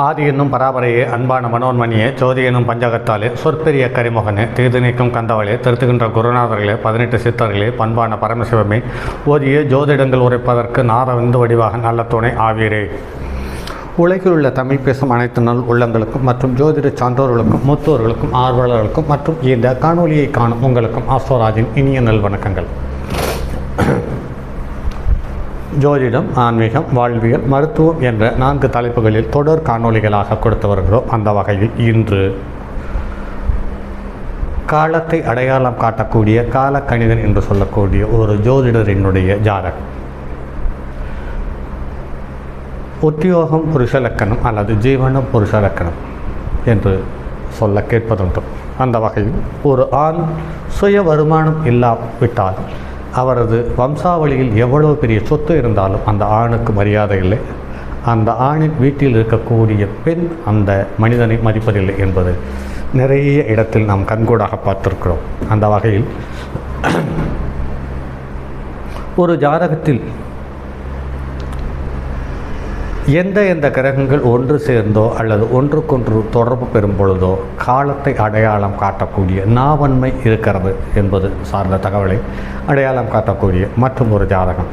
ஆதி என்னும் பராபரையே, அன்பான மனோன்மணியே, ஜோதி என்னும் பஞ்சகத்தாலே, சொற்பெரிய கரிமுகனே, தீது நீக்கும் கந்தவளே, திருத்துகின்ற குருநாதர்களே, 18 சித்தர்களே, பண்பான பரமசிவமே, ஓதிய ஜோதிடங்கள் உரைப்பதற்கு நாரவிந்து வடிவாக நல்ல துணை ஆவீரே. உலகில் உள்ள தமிழ் பேசும் அனைத்து நல் உள்ளங்களுக்கும் மற்றும் ஜோதிட சான்றோர்களுக்கும் மூத்தோர்களுக்கும் ஆர்வலர்களுக்கும் மற்றும் இந்த காணொலியை காணும் உங்களுக்கும் ஆஸ்வராஜின் இனிய நல்வணக்கங்கள். ஜோதிடம், ஆன்மீகம், வாழ்வியல், மருத்துவம் என்ற 4 தலைப்புகளில் தொடர் காணொலிகளாக கொடுத்து வருகிறோம். அந்த வகையில் இன்று காலத்தை அடையாளம் காட்டக்கூடிய காலக்கணிதன் என்று சொல்லக்கூடிய ஒரு ஜோதிடரினுடைய ஜாதகம். உத்தியோகம் புருஷலக்கணம் அல்லது ஜீவனம் புருஷலக்கணம் என்று சொல்ல கேட்பதுண்டு. அந்த வகையில் ஒரு ஆண் சுய வருமானம் இல்லாவிட்டால் அவரது வம்சாவளியில் எவ்வளவு பெரிய சொத்து இருந்தாலும் அந்த ஆணுக்கு மரியாதை இல்லை. அந்த ஆணின் வீட்டில் இருக்கக்கூடிய பெண் அந்த மனிதனை மதிப்பதில்லை என்பது நிறைய இடத்தில் நாம் கண்கூடாக பார்த்திருக்கிறோம். அந்த வகையில் ஒரு ஜாதகத்தில் எந்த கிரகங்கள் ஒன்று சேர்ந்தோ அல்லது ஒன்றுக்கொன்று தொடர்பு பெறும் பொழுதோ காலத்தை அடையாளம் காட்டக்கூடிய நாவன்மை இருக்கிறது என்பது சார்ந்த தகவலை அடையாளம் காட்டக்கூடிய மற்றும் ஒரு ஜாதகம்.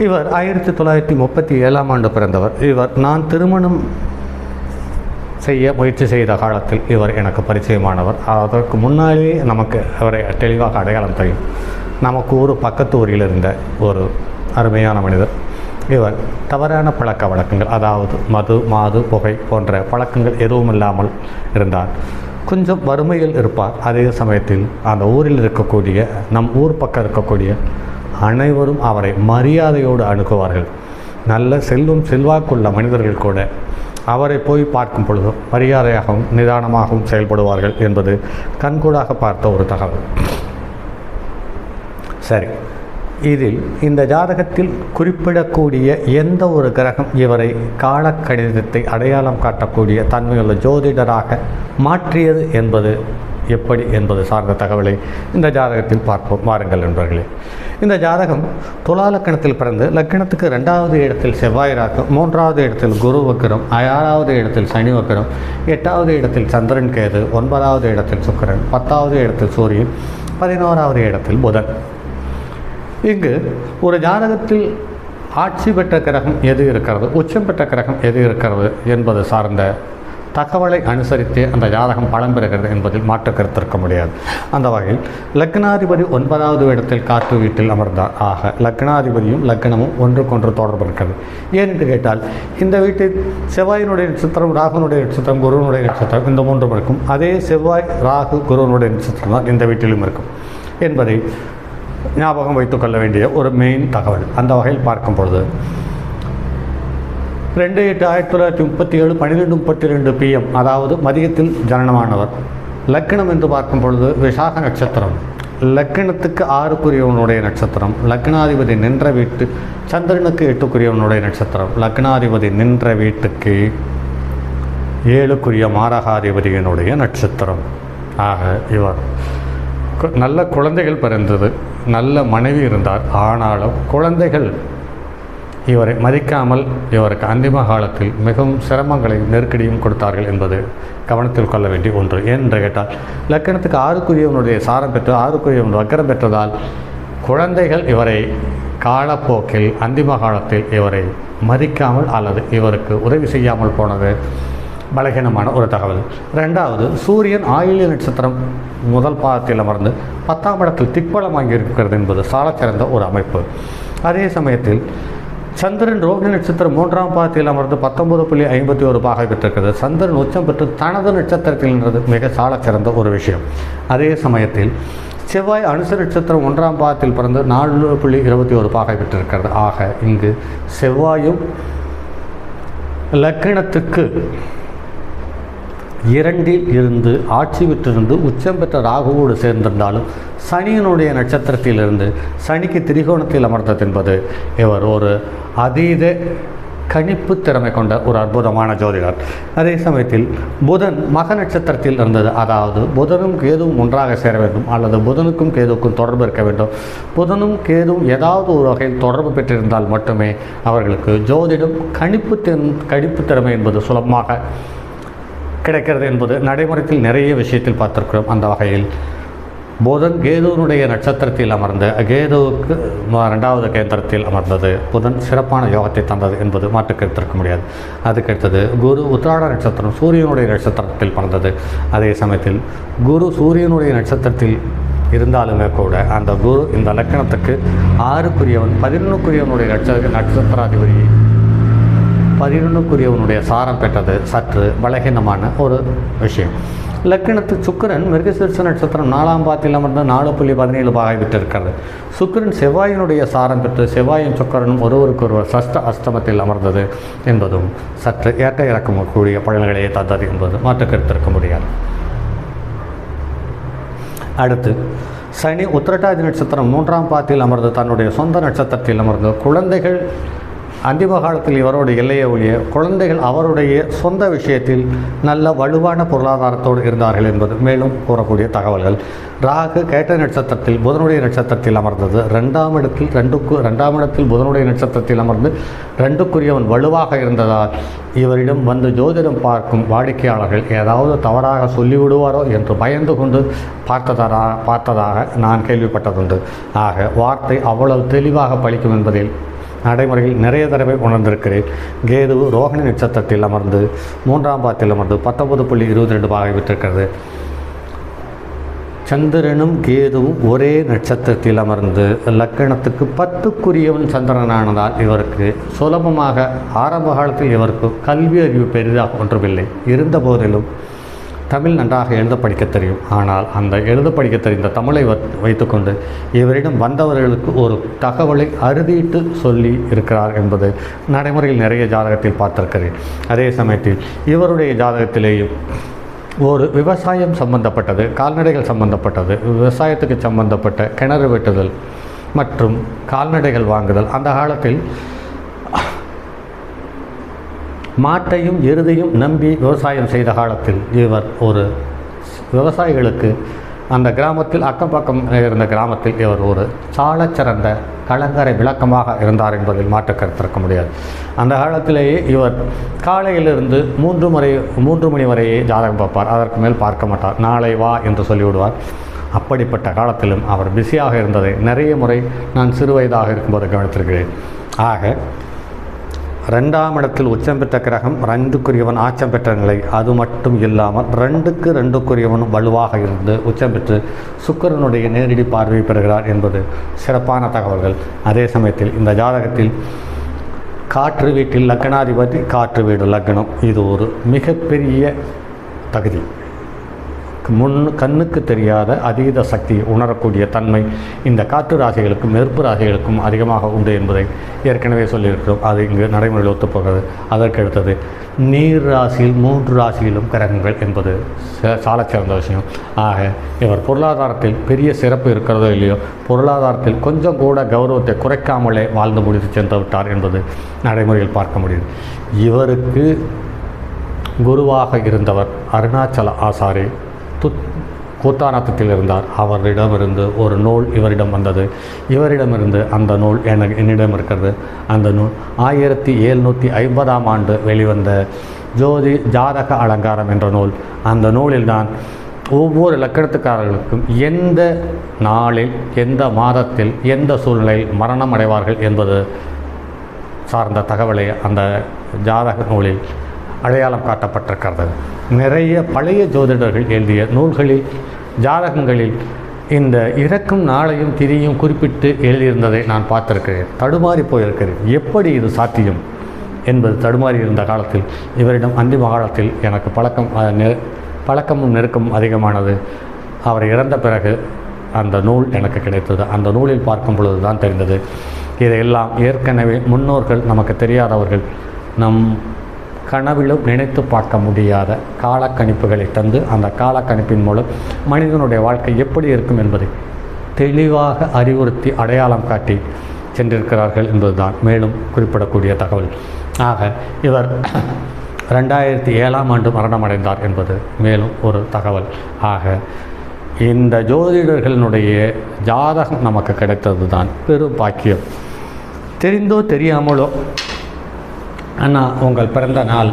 இவர் 1937ஆம் ஆண்டு பிறந்தவர். இவர் நான் திருமணம் செய்ய முயற்சி செய்த காலத்தில் இவர் எனக்கு பரிச்சயமானவர். அதற்கு முன்னாலே நமக்கு அவரை தெளிவாக அடையாளம் தெரியும். நமக்கு ஒரு பக்கத்து ஊரில் இருந்த ஒரு அருமையான மனிதர். இவர் தவறான பழக்க வழக்கங்கள், அதாவது மது, மாது, புகை போன்ற பழக்கங்கள் எதுவும் இல்லாமல் இருந்தார். கொஞ்சம் வறுமையில் இருப்பார். அதே சமயத்தில் அந்த ஊரில் இருக்கக்கூடிய நம் ஊர் பக்கம் இருக்கக்கூடிய அனைவரும் அவரை மரியாதையோடு அணுகுவார்கள். நல்ல செல்வாக்குள்ள மனிதர்கள் கூட அவரை போய் பார்க்கும் பொழுது மரியாதையாகவும் நிதானமாகவும் செயல்படுவார்கள் என்பது கண்கூடாக பார்த்த ஒரு தகவல். சரி, இதில் இந்த ஜாதகத்தில் குறிப்பிடக்கூடிய எந்த ஒரு கிரகம் இவரை காலக்கணிதத்தை அடையாளம் காட்டக்கூடிய தன்மையுள்ள ஜோதிடராக மாற்றியது என்பது எப்படி என்பது சார்ந்த தகவலை இந்த ஜாதகத்தில் பார்ப்போம். வாருங்கள் நண்பர்களே. இந்த ஜாதகம் துலா லக்கணத்தில் பிறந்து லக்கணத்துக்கு 2வது இடத்தில் செவ்வாய் ராகு, 3வது இடத்தில் குரு வக்கரம், 6வது இடத்தில் சனி வக்கரம், 8வது இடத்தில் சந்திரன் கேது, 9வது இடத்தில் சுக்கிரன், 10வது இடத்தில் சூரியன், 11வது இடத்தில் புதன். இங்கு ஒரு ஜாதகத்தில் ஆட்சி பெற்ற கிரகம் எது இருக்கிறது, உச்சம் பெற்ற கிரகம் எது இருக்கிறது என்பது சார்ந்த தகவலை அனுசரித்து அந்த ஜாதகம் பலம் பெறுகிறது என்பதில் மாற்று கருத்திருக்க முடியாது. அந்த வகையில் லக்னாதிபதி 9வது இடத்தில் காற்று வீட்டில் அமர்ந்தார். ஆக லக்னாதிபதியும் லக்னமும் ஒன்றுக்கொன்று தொடர்பு இருக்கிறது. ஏன் என்று கேட்டால், இந்த வீட்டில் செவ்வாயினுடைய நட்சத்திரம், ராகுனுடைய நட்சத்திரம், குருவனுடைய நட்சத்திரம் இந்த 3 இருக்கும். அதே செவ்வாய், ராகு, குருவனுடைய நட்சத்திரம் தான் இந்த வீட்டிலும் இருக்கும் என்பதை ஞாபகம் வைத்துக் கொள்ள வேண்டிய ஒரு மெயின் தகவல். அந்த வகையில் பார்க்கும் பொழுது 2/8/1937 12:32 PM, அதாவது மதியத்தில் ஜனனமானவர். லக்கணம் என்று பார்க்கும் பொழுது விசாக நட்சத்திரம். லக்கணத்துக்கு 6க்குரியவனுடைய நட்சத்திரம். லக்னாதிபதி நின்ற வீட்டு சந்திரனுக்கு 8க்குரியவனுடைய நட்சத்திரம். லக்னாதிபதி நின்ற வீட்டுக்கு 7க்குரிய மாரகாதிபதியினுடைய நட்சத்திரம். ஆக இவர் நல்ல குழந்தைகள் பிறந்தது, நல்ல மனைவி இருந்தார். ஆனாலும் குழந்தைகள் இவரை மதிக்காமல் இவருக்கு அந்திம காலத்தில் மிகவும் சிரமங்களையும் நெருக்கடியும் கொடுத்தார்கள் என்பது கவனத்தில் கொள்ள வேண்டிய ஒன்று. ஏனென்று கேட்டால், லக்கணத்துக்கு 6க்குரியவனுடைய சாரம் பெற்று 6க்குரியவன் வக்கரம் பெற்றதால் குழந்தைகள் இவரை காலப்போக்கில் அந்திம காலத்தில் இவரை மதிக்காமல் அல்லது இவருக்கு உதவி செய்யாமல் போனது பலகீனமான ஒரு தகவல். 2வது, சூரியன் ஆயில்ய நட்சத்திரம் முதல் பாதத்தில் அமர்ந்து 10ஆம் இடத்தில் திக்பலம் வாங்கியிருக்கிறது என்பது சாலச்சிறந்த ஒரு அமைப்பு. அதே சமயத்தில் சந்திரன் ரோகிணி நட்சத்திரம் 3ஆம் பாதத்தில் அமர்ந்து 19.51 பாகை பெற்றிருக்கிறது. சந்திரன் உச்சம் பெற்று தனது நட்சத்திரத்தில் நின்றது மிக சாலச்சிறந்த ஒரு விஷயம். அதே சமயத்தில் செவ்வாய் அனுச நட்சத்திரம் 1ஆம் பாதத்தில் பிறந்து 4.21 பாகை பெற்றிருக்கிறது. ஆக இங்கு செவ்வாயும் லக்கணத்துக்கு 2இல் இருந்து ஆட்சி பெற்றிருந்து உச்சம் பெற்ற ராகுவோடு சேர்ந்திருந்தாலும் சனியினுடைய நட்சத்திரத்திலிருந்து சனிக்கு திரிகோணத்தில் அமர்ந்தது என்பது இவர் ஒரு அதீத கணிப்பு திறமை கொண்ட ஒரு அற்புதமான ஜோதிடர். அதே சமயத்தில் புதன் மக நட்சத்திரத்தில் இருந்தது. அதாவது புதனும் கேதுவும் ஒன்றாக சேர வேண்டும், அல்லது புதனுக்கும் கேதுவுக்கும் தொடர்பு இருக்க வேண்டும். புதனும் கேதுவும் ஏதாவது ஒரு வகையில் தொடர்பு பெற்றிருந்தால் மட்டுமே அவர்களுக்கு ஜோதிடம் கணிப்பு திறமை என்பது சுலபமாக கிடைக்கிறது என்பது நடைமுறையில் நிறைய விஷயத்தில் பார்த்திருக்கிறோம். அந்த வகையில் புதன் கேதுவனுடைய நட்சத்திரத்தில் அமர்ந்த கேதுவுக்கு 2வது கேந்திரத்தில் அமர்ந்தது புதன் சிறப்பான யோகத்தை தந்தது என்பது மாற்றுக்கருத்திருக்க முடியாது. அதுக்கடுத்தது குரு உத்திராட நட்சத்திரம் சூரியனுடைய நட்சத்திரத்தில் பிறந்தது. அதே சமயத்தில் குரு சூரியனுடைய நட்சத்திரத்தில் இருந்தாலுமே கூட அந்த குரு இந்த லக்கணத்துக்கு 6க்குரியவன் 11க்குரியவனுடைய நட்சத்திராதிபதி 11க்குரியவனுடைய சாரம் பெற்றது சற்று பலகீனமான ஒரு விஷயம். லக்கணத்து சுக்கிரன் மிருகசீர்ஷ நட்சத்திரம் 4ஆம் பாதத்தில் அமர்ந்து 4.17 பாகைவிட்டு இருக்கிறது. சுக்கிரன் செவ்வாயினுடைய சாரம் பெற்று செவ்வாயும் சுக்கிரனும் ஒருவருக்கொருவர் சஷ்ட அஷ்டமத்தில் அமர்ந்தது என்பதும் சற்று ஏற்ற இறக்கக்கூடிய பலன்களையே தந்தது என்பது மாற்றுக்கருத்திருக்க முடியாது. அடுத்து சனி உத்திரட்டாதி நட்சத்திரம் 3ஆம் பாதத்தில் அமர்ந்து தன்னுடைய சொந்த நட்சத்திரத்தில் அமர்ந்து குழந்தைகள் அந்திம காலத்தில் இவருடைய எல்லையை ஒழிய குழந்தைகள் அவருடைய சொந்த விஷயத்தில் நல்ல வலுவான பொருளாதாரத்தோடு இருந்தார்கள் என்பது மேலும் கூறக்கூடிய தகவல்கள். ராகு கேட்ட நட்சத்திரத்தில் புதனுடைய நட்சத்திரத்தில் அமர்ந்தது. 2ஆம் இடத்தில் புதனுடைய நட்சத்திரத்தில் அமர்ந்து 2க்குரியவன் வலுவாக இருந்ததால் இவரிடம் வந்து ஜோதிடம் பார்க்கும் வாடிக்கையாளர்கள் ஏதாவது தவறாக சொல்லிவிடுவாரோ என்று பயந்து கொண்டு பார்த்ததாக நான் கேள்விப்பட்டதுண்டு. ஆக வார்த்தை அவ்வளவு தெளிவாக பலிக்கும் என்பதில் நடைமுறையில் நிறைய தடவை உணர்ந்திருக்கிறேன். கேது ரோகிணி நட்சத்திரத்தில் அமர்ந்து 3ஆம் பாதத்தில் அமர்ந்து 19.22 பாகைவிட்டிருக்கிறது. சந்திரனும் கேதுவும் ஒரே நட்சத்திரத்தில் அமர்ந்து லக்கணத்துக்கு 10க்குரியவன் சந்திரனானதால் இவருக்கு சுலபமாக ஆரம்ப காலத்தில் இவருக்கு கல்வி அறிவு பெரிதாக ஒன்றுமில்லை. இருந்த போதிலும் தமிழ் நன்றாக எழுத படிக்க தெரியும். ஆனால் அந்த எழுத படிக்க தெரிந்த தமிழை வைத்துக்கொண்டு இவரிடம் வந்தவர்களுக்கு ஒரு தகவலை அறுதிட்டு சொல்லி இருக்கிறார் என்பது நடைமுறையில் நிறைய ஜாதகத்தில் பார்த்திருக்கிறேன். அதே சமயத்தில் இவருடைய ஜாதகத்திலேயும் ஒரு விவசாயம் சம்பந்தப்பட்டது, கால்நடைகள் சம்பந்தப்பட்டது, விவசாயத்துக்கு சம்பந்தப்பட்ட கிணறு வெட்டுதல் மற்றும் கால்நடைகள் வாங்குதல், அந்த காலத்தில் மாட்டையும் எருதையும் நம்பி விவசாயம் செய்த காலத்தில் இவர் ஒரு விவசாயிகளுக்கு அந்த கிராமத்தில் அக்கம் பக்கம் இருந்த கிராமத்தில் இவர் ஒரு சாலச்சிறந்த கலங்கரை விளக்கமாக இருந்தார் என்பதில் மாற்றுக்கருத்திருக்க முடியாது. அந்த காலத்திலேயே இவர் காலையிலிருந்து 3 மணி வரையே ஜாதகம் பார்ப்பார். அதற்கு மேல் பார்க்க மாட்டார். நாளை வா என்று சொல்லிவிடுவார். அப்படிப்பட்ட காலத்திலும் அவர் பிஸியாக இருந்ததை நிறைய முறை நான் சிறு வயதாக இருக்கும்போது கவனித்திருக்கிறேன். ஆக 2ஆம் இடத்தில் உச்சம் பெற்ற கிரகம் 2க்குரியவன் ஆச்சம் பெற்ற நிலை. அது மட்டும் இல்லாமல் 2க்குரியவனும் வலுவாக இருந்து உச்சம் பெற்று சுக்கிரனுடைய நேரடி பார்வை பெறுகிறார் என்பது சிறப்பான தகவல்கள். அதே சமயத்தில் இந்த ஜாதகத்தில் காற்று வீட்டில் லக்னாதிபதி காற்று வீடு லக்னம், இது ஒரு மிகப்பெரிய தகுதி. கண்ணுக்கு தெரியாத அதீத சக்தியை உணரக்கூடிய தன்மை இந்த காற்று ராசிகளுக்கும் நெருப்பு ராசிகளுக்கும் அதிகமாக உண்டு என்பதை ஏற்கனவே சொல்லியிருக்கிறோம். அது இங்கு நடைமுறையில் ஒத்துப்போகிறது. அதற்கடுத்தது நீர் ராசியில் 3 ராசியிலும் கிரகங்கள் என்பது சாலச்சிறந்த விஷயம். ஆக இவர் பொருளாதாரத்தில் பெரிய சிறப்பு இருக்கிறதோ இல்லையோ, பொருளாதாரத்தில் கொஞ்சம் கூட கௌரவத்தை குறைக்காமலே வாழ்ந்து முடித்து சென்று விட்டார் என்பது நடைமுறையில் பார்க்க முடியுது. இவருக்கு குருவாக இருந்தவர் அருணாச்சல ஆசாரி கூத்தானத்தில் இருந்தார். அவரிடமிருந்து ஒரு நூல் இவரிடம் வந்தது. இவரிடமிருந்து அந்த நூல் என்னிடம் இருக்கிறது. அந்த நூல் 1750ஆம் ஆண்டு வெளிவந்த ஜாதக அலங்காரம் என்ற நூல். அந்த நூலில் தான் ஒவ்வொரு லக்கணத்துக்காரர்களுக்கும் எந்த நாளில் எந்த மாதத்தில் எந்த சூழ்நிலையில் மரணம் அடைவார்கள் என்பது சார்ந்த தகவலை அந்த ஜாதக நூலில் அடையாளம் காட்டப்பட்டிருக்கிறது. நிறைய பழைய ஜோதிடர்கள் எழுதிய நூல்களில் ஜாதகங்களில் இந்த இறக்கும் நாளையும் திதியும் குறிப்பிட்டு எழுதியிருந்ததை நான் பார்த்திருக்கிறேன். தடுமாறி போயிருக்கிறேன். எப்படி இது சாத்தியம் என்பது தடுமாறி இருந்த காலத்தில் இவரிடம் அந்திம காலத்தில் எனக்கு பழக்கமும் நெருக்கமும் அதிகமானது. அவர் இறந்த பிறகு அந்த நூல் எனக்கு கிடைத்தது. அந்த நூலில் பார்க்கும் பொழுது தான் தெரிந்தது. இதையெல்லாம் ஏற்கனவே முன்னோர்கள், நமக்கு தெரியாதவர்கள், நம் கனவிலும் நினைத்து பார்க்க முடியாத காலக்கணிப்புகளை தந்து அந்த காலக்கணிப்பின் மூலம் மனிதனுடைய வாழ்க்கை எப்படி இருக்கும் என்பதை தெளிவாக அறிவுறுத்தி அடையாளம் காட்டி சென்றிருக்கிறார்கள் என்பதுதான் மேலும் குறிப்பிடக்கூடிய தகவல். ஆக இவர் 2007ஆம் ஆண்டு மரணமடைந்தார் என்பது மேலும் ஒரு தகவல். ஆக இந்த ஜோதிடர்களினுடைய ஜாதகம் நமக்கு கிடைத்தது தான் பெரும் பாக்கியம். தெரிந்தோ தெரியாமலோ அண்ணா உங்கள் பிறந்த நாள்,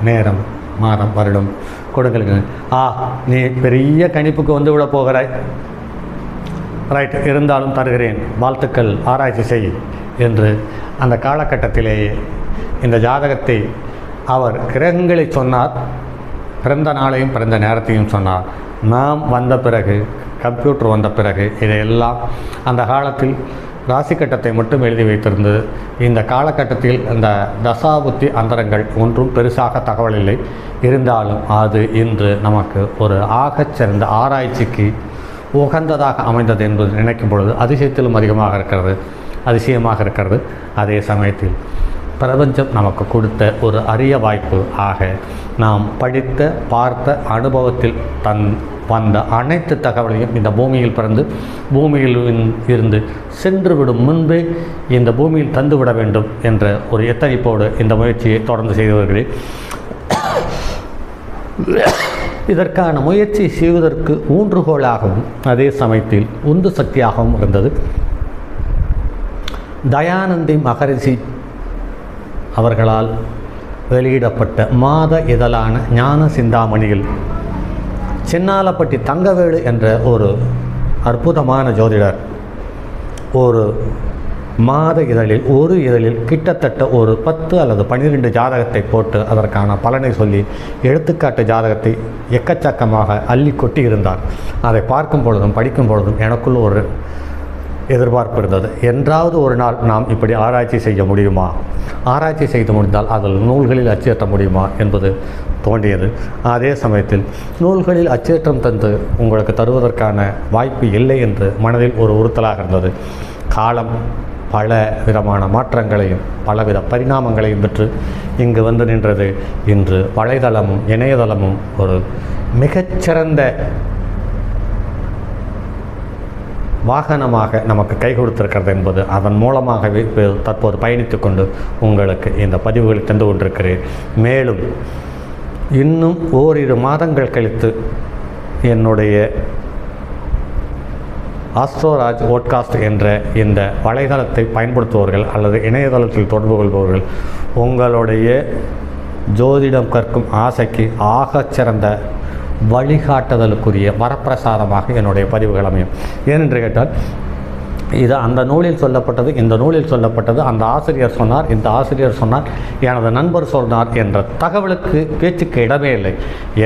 நேரம், மாதம், வருடம் கொடுங்கள். நீ பெரிய கணிப்புக்கு வந்து விட போகிறாய், ரைட், இருந்தாலும் தருகிறேன், வாழ்த்துக்கள், ஆராய்ச்சி செய் என்று அந்த காலகட்டத்திலேயே இந்த ஜாதகத்தை அவர் கிரகங்களை சொன்னார், பிறந்த நாளையும் பிறந்த நேரத்தையும் சொன்னார். நாம் வந்த பிறகு, கம்ப்யூட்டர் வந்த பிறகு இதையெல்லாம் அந்த காலத்தில் ராசி கட்டத்தை மட்டும் எழுதி வைத்திருந்தது. இந்த காலகட்டத்தில் இந்த தசாபுத்தி அந்தரங்கள் ஒன்றும் பெருசாக தகவல் இல்லை. இருந்தாலும் அது இன்று நமக்கு ஒரு ஆகச்சிறந்த ஆராய்ச்சிக்கு உகந்ததாக அமைந்தது என்பது நினைக்கும் பொழுது அதிசயத்திலும் அதிசயமாக இருக்கிறது. அதே சமயத்தில் பிரபஞ்சம் நமக்கு கொடுத்த ஒரு அரிய வாய்ப்பு. ஆக நாம் படித்த, பார்த்த, அனுபவத்தில் வந்த அனைத்து தகவலையும் இந்த பூமியில் பிறந்து பூமியில் இருந்து சென்றுவிடும் முன்பே இந்த பூமியில் தந்துவிட வேண்டும் என்ற ஒரு எத்தனிப்போடு இந்த முயற்சியை தொடர்ந்து செய்தவர்களே. இதற்கான முயற்சி செய்வதற்கு ஊன்றுகோலாகவும் அதே சமயத்தில் உந்து சக்தியாகவும் இருந்தது தயானந்தி மகரிஷி அவர்களால் வெளியிடப்பட்ட மாத இதழான ஞான சிந்தாமணியில் சின்னாலப்பட்டி தங்கவேலு என்ற ஒரு அற்புதமான ஜோதிடர் ஒரு மாத இதழில் கிட்டத்தட்ட ஒரு 10 அல்லது 12 ஜாதகத்தை போட்டு அதற்கான பலனை சொல்லி எடுத்துக்காட்டு ஜாதகத்தை எக்கச்சக்கமாக அள்ளி கொட்டி இருந்தார். அதை பார்க்கும் பொழுதும் படிக்கும் பொழுதும் எனக்குள் ஒரு எதிர்பார்ப்பு இருந்தது. என்றாவது ஒரு நாள் நாம் இப்படி ஆராய்ச்சி செய்ய முடியுமா, ஆராய்ச்சி செய்து முடிந்தால் அதில் நூல்களில் அச்சேற்ற முடியுமா என்பது தோன்றியது. அதே சமயத்தில் நூல்களில் அச்சேற்றம் தந்து உங்களுக்கு தருவதற்கான வாய்ப்பு இல்லை என்று மனதில் ஒரு உறுத்தலாக இருந்தது. காலம் பல விதமான மாற்றங்களையும் பலவித பரிணாமங்களையும் பெற்று இங்கு வந்து நின்றது. இன்று வலைதளமும் இணையதளமும் ஒரு மிகச்சிறந்த வாகனமாக நமக்கு கை கொடுத்திருக்கிறது என்பது அதன் மூலமாகவே தற்போது பயணித்து கொண்டு உங்களுக்கு இந்த பதிவுகளை தந்து கொண்டிருக்கிறேன். மேலும் இன்னும் ஓரிரு மாதங்கள் கழித்து என்னுடைய ஆஸ்ட்ரோராஜ் போட்காஸ்ட் என்ற இந்த வலைதளத்தை பயன்படுத்துபவர்கள் அல்லது இணையதளத்தில் தொடர்பு கொள்பவர்கள் உங்களுடைய ஜோதிடம் கற்கும் ஆசைக்கு ஆகச்சிறந்த வழிகாட்டுதலுக்குரிய வரப்பிரசாதமாக என்னுடைய பதிவுகள் அமையும். ஏனென்று கேட்டால் இது அந்த நூலில் சொல்லப்பட்டது, இந்த நூலில் சொல்லப்பட்டது, அந்த ஆசிரியர் சொன்னார், இந்த ஆசிரியர் சொன்னார், எனது நண்பர் சொன்னார் என்ற தகவலுக்கு பேச்சுக்கு இடமே இல்லை.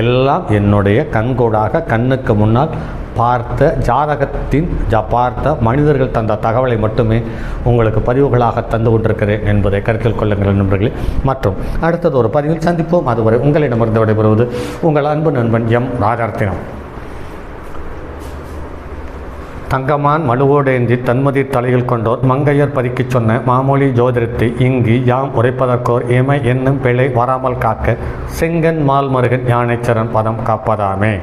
எல்லாம் என்னுடைய கண்கூடாக கண்ணுக்கு முன்னால் பார்த்த மனிதர்கள் தந்த தகவலை மட்டுமே உங்களுக்கு பதிவுகளாக தந்து கொண்டிருக்கிறேன் என்பதை கருத்தில் கொள்ளுங்கள் நண்பர்களே. மற்றும் அடுத்தது ஒரு பதிவில் சந்திப்போம். அதுவரை உங்களிடமிருந்து விடைபெறுவது உங்கள் அன்பு நண்பன் எம் ராஜார்த்தினம். தங்கமான் மழுவோடேந்தி தன்மதி தலையில் கொண்டோர் மங்கையர் பதிக்கச் சொன்ன மாமொழி ஜோதிடத்தை இங்கு யாம் உரைப்பதற்கோர் இமை என்னும் பிழை வராமல் காக்க செங்கன் மால் மருகன் யானைச்சரன் பதம் காப்பதாமே.